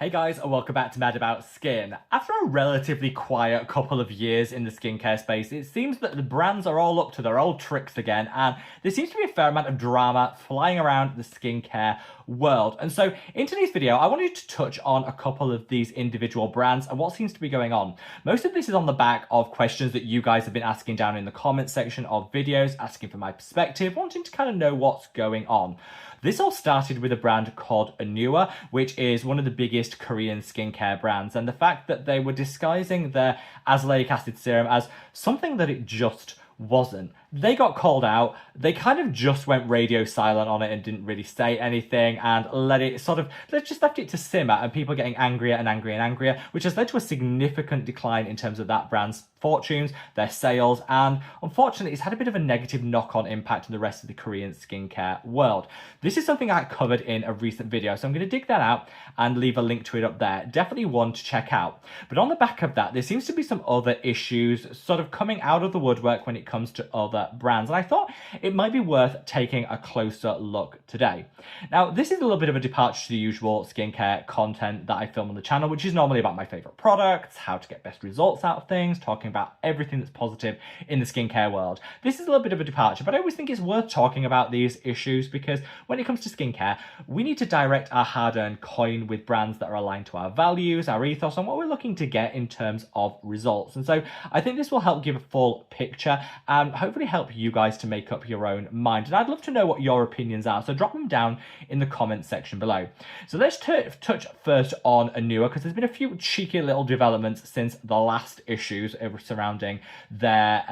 Hey guys, and welcome back to Mad About Skin. After a relatively quiet couple of years in the skincare space, it seems that the brands are all up to their old tricks again, and there seems to be a fair amount of drama flying around the skincare world. And so in today's video, I wanted to touch on a couple of these individual brands and what seems to be going on. Most of this is on the back of questions that you guys have been asking down in the comments section of videos, asking for my perspective, wanting to kind of know what's going on. This all started with a brand called Anua, which is one of the biggest Korean skincare brands, and the fact that they were disguising their azelaic acid serum as something that it just wasn't. They got called out. They kind of just went radio silent on it and didn't really say anything and just left it to simmer, and people getting angrier and angrier and angrier, which has led to a significant decline in terms of that brand's fortunes, their sales, and unfortunately it's had a bit of a negative knock-on impact on the rest of the Korean skincare world. This is something I covered in a recent video, so I'm going to dig that out and leave a link to it up there. Definitely one to check out. But on the back of that, there seems to be some other issues sort of coming out of the woodwork when it comes to other brands, and I thought it might be worth taking a closer look today. Now, this is a little bit of a departure to the usual skincare content that I film on the channel, which is normally about my favorite products, how to get best results out of things, talking about everything that's positive in the skincare world. This is a little bit of a departure, but I always think it's worth talking about these issues because when it comes to skincare, we need to direct our hard-earned coin with brands that are aligned to our values, our ethos, and what we're looking to get in terms of results. And so I think this will help give a full picture and hopefully help you guys to make up your own mind. And I'd love to know what your opinions are, so drop them down in the comments section below. So let's touch first on Anua, because there's been a few cheeky little developments since the last issues surrounding their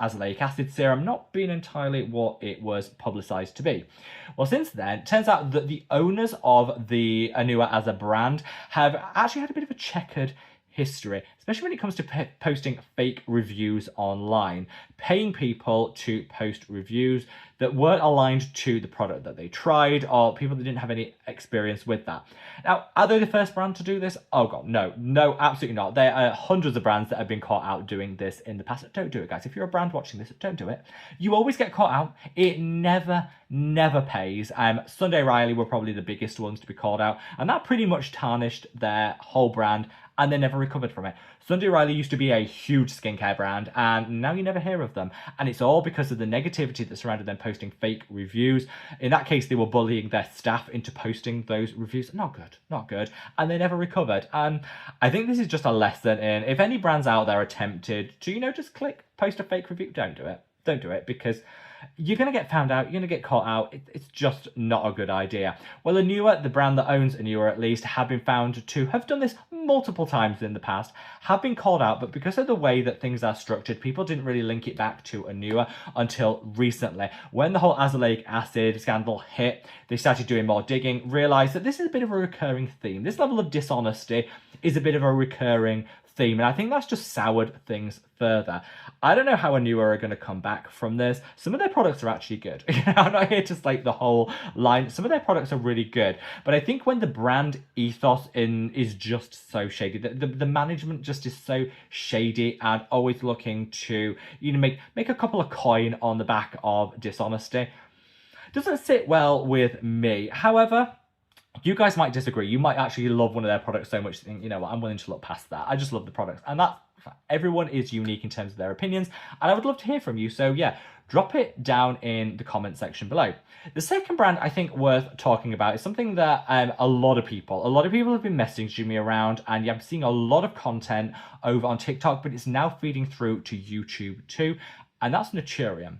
azelaic acid serum not being entirely what it was publicized to be. Well, since then, it turns out that the owners of the Anua as a brand have actually had a bit of a checkered history, especially when it comes to posting fake reviews online, paying people to post reviews that weren't aligned to the product that they tried, or people that didn't have any experience with that. Now, are they the first brand to do this? Oh god, no, absolutely not. There are hundreds of brands that have been caught out doing this in the past. Don't do it, guys. If you're a brand watching this, don't do it. You always get caught out. It never pays. Sunday Riley were probably the biggest ones to be called out, and that pretty much tarnished their whole brand, and they never recovered from it. Sunday Riley used to be a huge skincare brand, and now you never hear of them. And it's all because of the negativity that surrounded them posting fake reviews. In that case, they were bullying their staff into posting those reviews. Not good. And they never recovered. And I think this is just a lesson in, if any brands out there are tempted to, just click, post a fake review, don't do it. Don't do it, because you're going to get found out, you're going to get caught out. It's just not a good idea. Well, Anua, the brand that owns Anua at least, have been found to have done this multiple times in the past, have been called out, but because of the way that things are structured, people didn't really link it back to Anua until recently. When the whole azelaic acid scandal hit, they started doing more digging, realised that this is a bit of a recurring theme. This level of dishonesty is a bit of a recurring theme, and I think that's just soured things further. I don't know how Anua are going to come back from this. Some of their products are actually good. I'm not here to slate the whole line. Some of their products are really good, but I think when the brand ethos is just so shady, the management just is so shady and always looking to make a couple of coin on the back of dishonesty, doesn't sit well with me. However, you guys might disagree. You might actually love one of their products so much you think, you know what, I'm willing to look past that. I just love the products. And that's, everyone is unique in terms of their opinions. And I would love to hear from you. So yeah, drop it down in the comment section below. The second brand I think worth talking about is something that a lot of people have been messaging me around, and yeah, I'm seeing a lot of content over on TikTok, but it's now feeding through to YouTube too. And that's Naturium.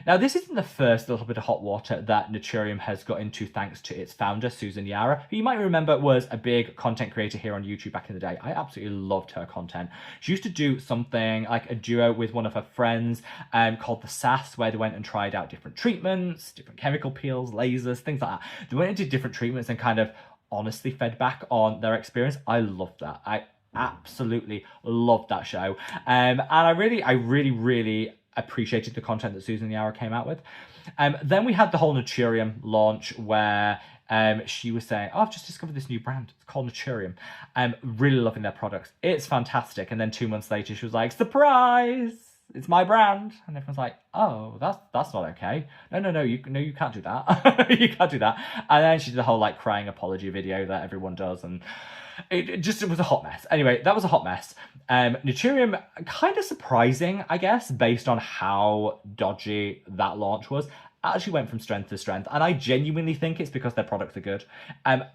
Now, this isn't the first little bit of hot water that Naturium has got into thanks to its founder, Susan Yara, who you might remember was a big content creator here on YouTube back in the day. I absolutely loved her content. She used to do something like a duo with one of her friends called The Sass, where they went and tried out different treatments, different chemical peels, lasers, things like that. They went into different treatments and kind of honestly fed back on their experience. I loved that. I absolutely loved that show. And I really appreciated the content that Susan Yara came out with. Then we had the whole Naturium launch where she was saying, oh, I've just discovered this new brand. It's called Naturium. Really loving their products. It's fantastic. And then 2 months later, she was like, surprise! It's my brand. And everyone's like, oh, that's not okay. No, you can't do that. You can't do that. And then she did the whole like crying apology video that everyone does. And It was a hot mess. Anyway, that was a hot mess. Naturium, kind of surprising, I guess, based on how dodgy that launch was, actually went from strength to strength, and I genuinely think it's because their products are good.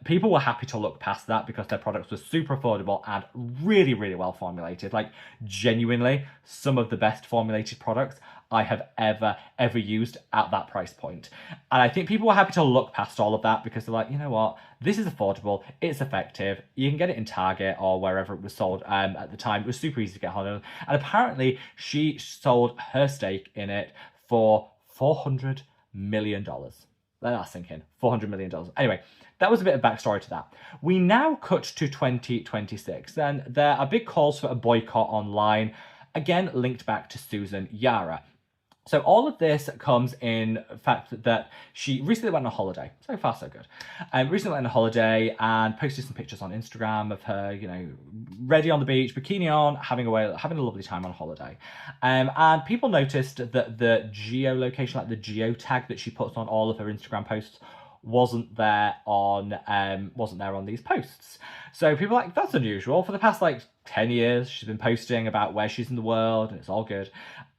People were happy to look past that because their products were super affordable and really, really well formulated. Like, genuinely, some of the best formulated products I have ever used at that price point. And I think people were happy to look past all of that because they're like, you know what, this is affordable, it's effective, you can get it in Target or wherever it was sold at the time. It was super easy to get hold of. And apparently she sold her stake in it for $400 million. Let that sink in. $400 million. Anyway, that was a bit of backstory to that. We now cut to 2026. Then there are big calls for a boycott online, again linked back to Susan Yara. So all of this comes in fact that she recently went on a holiday. So far, so good. Recently went on a holiday and posted some pictures on Instagram of her, you know, ready on the beach, bikini on, having a lovely time on holiday. And people noticed that the geolocation, like the geotag that she puts on all of her Instagram posts, wasn't there on these posts. So people are like, that's unusual. For the past like 10 years, she's been posting about where she's in the world and it's all good.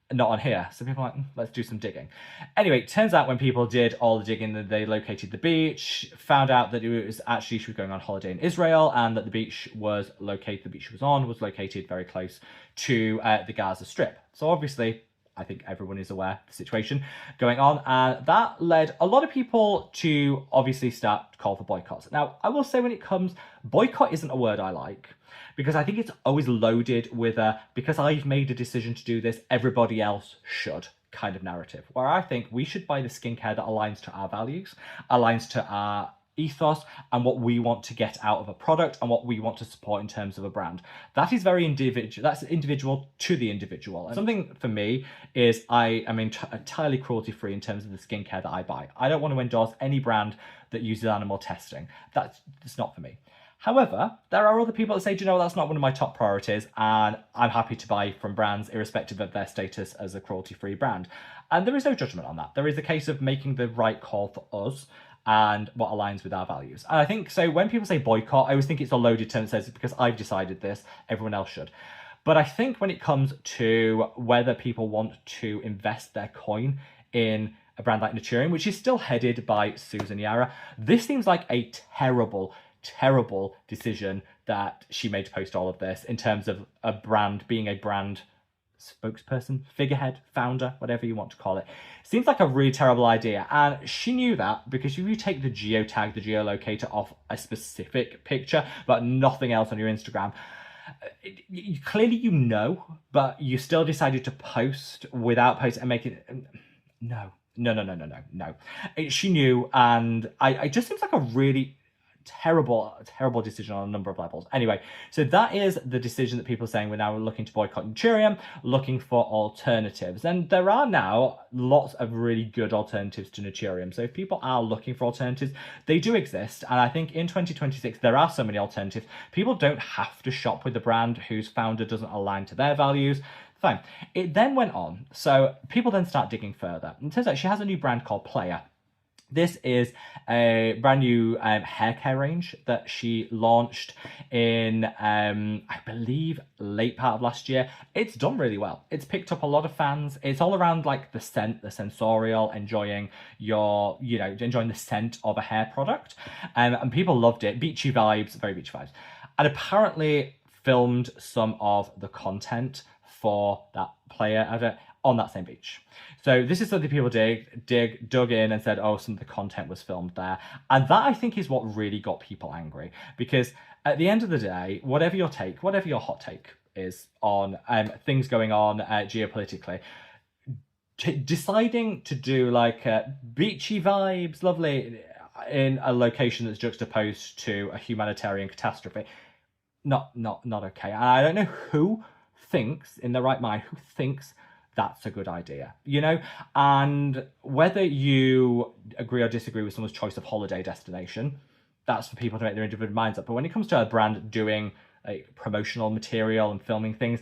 Not on here. So people are like, let's do some digging. Anyway, it turns out when people did all the digging, they located the beach, found out that it was actually, she was going on holiday in Israel, and that the beach she was on was located very close to the Gaza Strip. So obviously, I think everyone is aware of the situation going on, and that led a lot of people to obviously start call for boycotts. Now, I will say when it comes, boycott isn't a word I like, because I think it's always loaded with a, because I've made a decision to do this, everybody else should kind of narrative, where I think we should buy the skincare that aligns to our values, aligns to our ethos, and what we want to get out of a product and what we want to support in terms of a brand. That is very individual. That's individual to the individual. And something for me is I am entirely cruelty free in terms of the skincare that I buy. I don't want to endorse any brand that uses animal testing. That's not for me. However, there are other people that say, do you know, that's not one of my top priorities, and I'm happy to buy from brands irrespective of their status as a cruelty-free brand. And there is no judgment on that. There is a case of making the right call for us and what aligns with our values. And I think, so when people say boycott, I always think it's a loaded term that says, because I've decided this, everyone else should. But I think when it comes to whether people want to invest their coin in a brand like Naturium, which is still headed by Susan Yara, this seems like a terrible decision that she made to post all of this in terms of a brand being a brand spokesperson, figurehead, founder, whatever you want to call it. Seems like a really terrible idea, and she knew that, because if you take the geotag, the geolocator off a specific picture but nothing else on your Instagram, clearly you know, but you still decided to post without posting and make it no. She knew, and it just seems like a really terrible decision on a number of levels. Anyway, so that is the decision that people are saying. We're now looking to boycott Naturium, looking for alternatives. And there are now lots of really good alternatives to Naturium. So if people are looking for alternatives, they do exist. And I think in 2026, there are so many alternatives. People don't have to shop with a brand whose founder doesn't align to their values. Fine. It then went on. So people then start digging further. And it turns out she has a new brand called Player. This is a brand new hair care range that she launched in, I believe, late part of last year. It's done really well. It's picked up a lot of fans. It's all around like the scent, the sensorial, enjoying the scent of a hair product. And people loved it. Beachy vibes, very beachy vibes. And apparently filmed some of the content for that Player advert on that same beach. So this is something people dug in and said, oh, some of the content was filmed there. And that, I think, is what really got people angry. Because at the end of the day, whatever your hot take is on things going on geopolitically, deciding to do like beachy vibes, lovely, in a location that's juxtaposed to a humanitarian catastrophe, not okay. And I don't know who thinks, in their right mind, who thinks that's a good idea, you know? And whether you agree or disagree with someone's choice of holiday destination, that's for people to make their individual minds up. But when it comes to a brand doing like promotional material and filming things,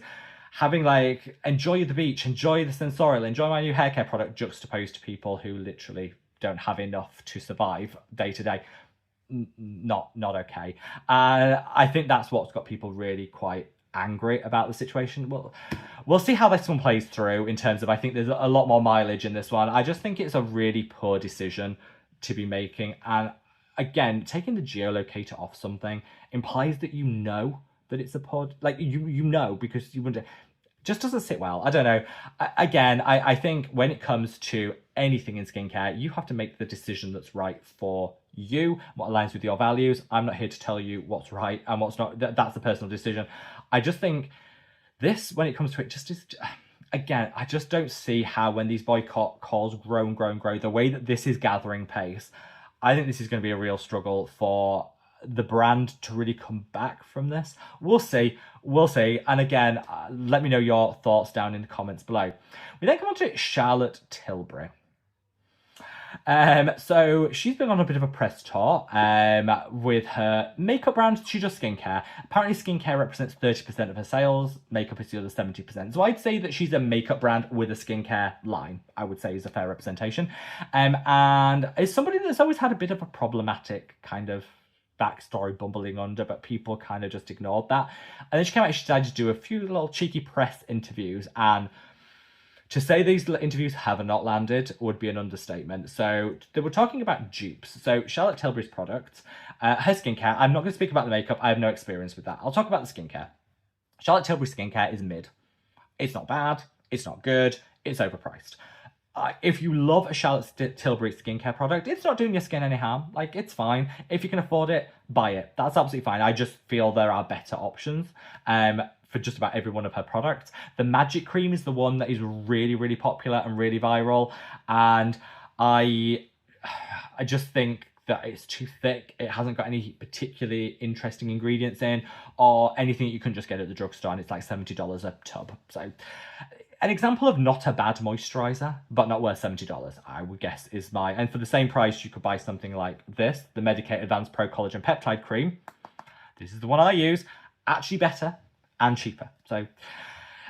having like, enjoy the beach, enjoy the sensorial, enjoy my new hair care product, juxtaposed to people who literally don't have enough to survive day to day, not okay. I think that's what's got people really quite angry about the situation. We'll see how this one plays through in terms of, I think there's a lot more mileage in this one. I just think it's a really poor decision to be making. And again, taking the geolocator off something implies that you know that it's a pod. Like, you know, because you wouldn't. Just doesn't sit well. I don't know. I think when it comes to anything in skincare, you have to make the decision that's right for you, what aligns with your values. I'm not here to tell you what's right and what's not. That's a personal decision. I just think this, when it comes to it, just is. Again, I just don't see how, when these boycott calls grow, the way that this is gathering pace, I think this is going to be a real struggle for the brand to really come back from this. We'll see. And again, let me know your thoughts down in the comments below. We then come on to Charlotte Tilbury. So she's been on a bit of a press tour with her makeup brand, She Does Skincare. Apparently skincare represents 30% of her sales, makeup is the other 70%. So I'd say that she's a makeup brand with a skincare line, I would say is a fair representation. And is somebody that's always had a bit of a problematic kind of backstory bumbling under, but people kind of just ignored that. And then she came out and she decided to do a few little cheeky press interviews, and to say these interviews have not landed would be an understatement. So they were talking about dupes. So Charlotte Tilbury's products, her skincare. I'm not going to speak about the makeup. I have no experience with that. I'll talk about the skincare. Charlotte Tilbury skincare is mid. It's not bad. It's not good. It's overpriced. If you love a Charlotte Tilbury skincare product, it's not doing your skin any harm. Like, it's fine. If you can afford it, buy it. That's absolutely fine. I just feel there are better options for just about every one of her products. The Magic Cream is the one that is really, really popular and really viral. And I just think that it's too thick. It hasn't got any particularly interesting ingredients in, or anything you can just get at the drugstore, and it's like $70 a tub. So an example of not a bad moisturizer, but not worth $70, I would guess, is my... And for the same price, you could buy something like this, the Medicaid Advanced Pro Collagen Peptide Cream. This is the one I use. Actually better and cheaper. So,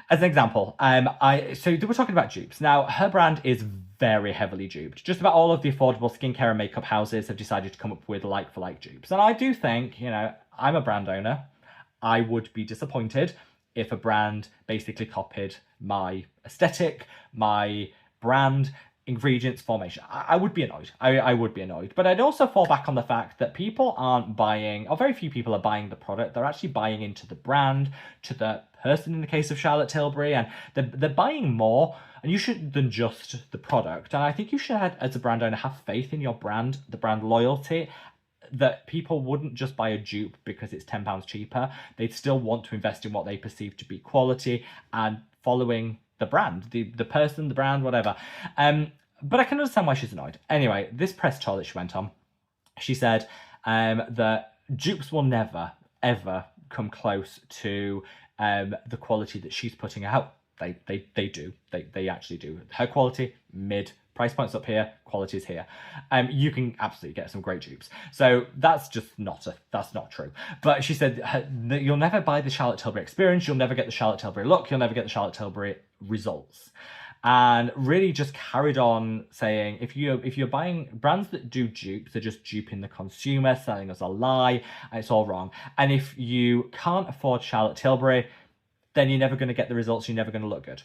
as an example, so they were talking about dupes. Now, her brand is very heavily duped. Just about all of the affordable skincare and makeup houses have decided to come up with like-for-like dupes. And I do think, you know, I'm a brand owner. I would be disappointed if a brand basically copied my aesthetic, my brand, ingredients, formation. I would be annoyed. I would be annoyed. But I'd also fall back on the fact that people aren't buying, or very few people are buying the product. They're actually buying into the brand, to the person in the case of Charlotte Tilbury, and they're buying more, and you should, than just the product. And I think you should, as a brand owner, have faith in your brand, the brand loyalty, that people wouldn't just buy a dupe because it's £10 cheaper. They'd still want to invest in what they perceive to be quality and following the brand, the person, the brand, whatever. But I can understand why she's annoyed. Anyway, this press tour that she went on, she said that dupes will never, ever come close to the quality that she's putting out. They do. They actually do. Her quality, mid. Price points up here, quality's here. You can absolutely get some great dupes. So that's just that's not true. But she said you'll never buy the Charlotte Tilbury experience, you'll never get the Charlotte Tilbury look, you'll never get the Charlotte Tilbury results. And really just carried on saying, if you're buying brands that do dupes, they're just duping the consumer, selling us a lie, and it's all wrong. And if you can't afford Charlotte Tilbury, then you're never going to get the results, you're never going to look good.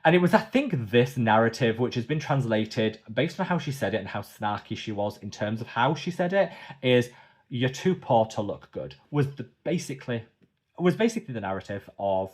And it was, I think, this narrative which has been translated based on how she said it and how snarky she was in terms of how she said it, is you're too poor to look good, was basically the narrative of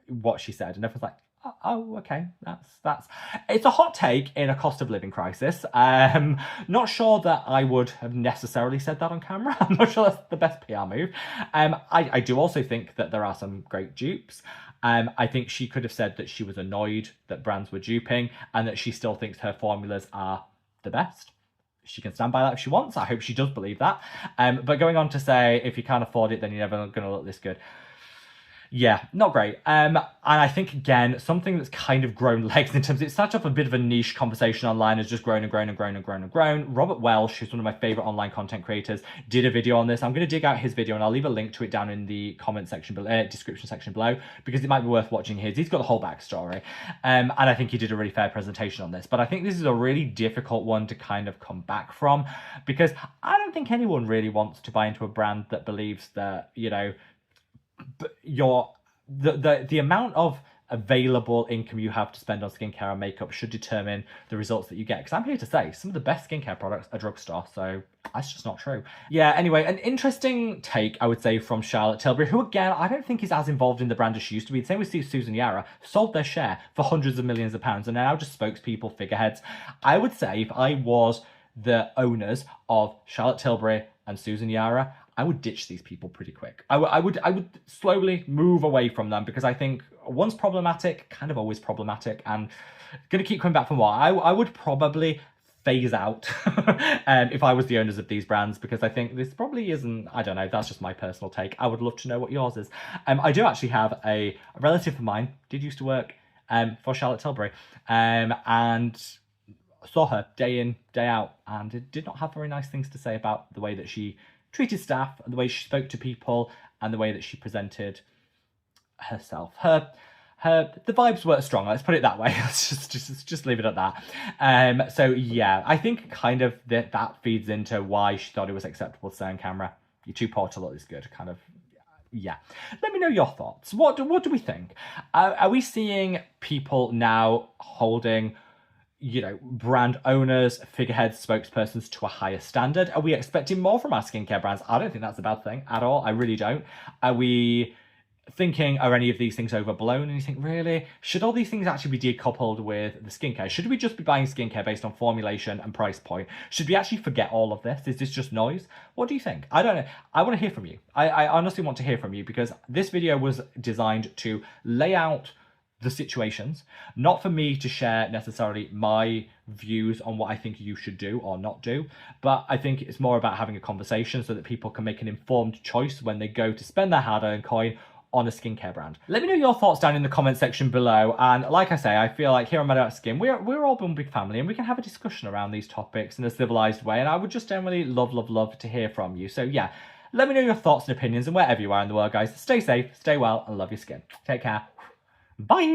what she said. And everyone's like, oh, okay, that's it's a hot take in a cost of living crisis. Not sure that I would have necessarily said that on camera. I'm not sure that's the best PR move. I do also think that there are some great dupes. I think she could have said that she was annoyed that brands were duping and that she still thinks her formulas are the best. She can stand by that if she wants. I hope she does believe that. But going on to say, if you can't afford it, then you're never going to look this good. Yeah, not great. And I think, again, something that's kind of grown legs in terms of it started off a bit of a niche conversation online, has just grown and grown and grown and grown and grown. Robert Welsh, who's one of my favorite online content creators, did a video on this. I'm going to dig out his video and I'll leave a link to it down in the comment section below, description section below, because it might be worth watching his. He's got the whole backstory. And I think he did a really fair presentation on this. But I think this is a really difficult one to kind of come back from, because I don't think anyone really wants to buy into a brand that believes that, you know, the amount of available income you have to spend on skincare and makeup should determine the results that you get. Because I'm here to say some of the best skincare products are drugstore, so that's just not true. Yeah, anyway, an interesting take, I would say, from Charlotte Tilbury, who, again, I don't think is as involved in the brand as she used to be. The same with Susan Yara, sold their share for hundreds of millions of pounds and are now just spokespeople, figureheads. I would say if I was the owners of Charlotte Tilbury and Susan Yara, I would ditch these people pretty quick. I would slowly move away from them, because I think once problematic, kind of always problematic, and going to keep coming back for more. I would probably phase out if I was the owners of these brands, because I think this probably isn't, I don't know, that's just my personal take. I would love to know what yours is. I do actually have a relative of mine, did used to work for Charlotte Tilbury, and saw her day in, day out, and did not have very nice things to say about the way that she treated staff and the way she spoke to people and the way that she presented herself. The vibes weren't strong, let's put it that way. Let's just leave it at that. So yeah, I think kind of that feeds into why she thought it was acceptable to say on camera, you're too poor to look this good, kind of. Yeah, let me know your thoughts. What do we think? Are we seeing people now holding, you know, brand owners, figureheads, spokespersons to a higher standard? Are we expecting more from our skincare brands? I don't think that's a bad thing at all. I really don't. Are we thinking, are any of these things overblown? And you think, really? Should all these things actually be decoupled with the skincare? Should we just be buying skincare based on formulation and price point? Should we actually forget all of this? Is this just noise? What do you think? I don't know. I want to hear from you. I honestly want to hear from you, because this video was designed to lay out the situations, not for me to share necessarily my views on what I think you should do or not do, but I think it's more about having a conversation so that people can make an informed choice when they go to spend their hard-earned coin on a skincare brand. Let me know your thoughts down in the comment section below, and like I say, I feel like here on Mad About Skin, we're all one big family, and we can have a discussion around these topics in a civilized way, and I would just generally love to hear from you. So yeah, let me know your thoughts and opinions, and wherever you are in the world, guys, stay safe, stay well, and love your skin. Take care. Bye!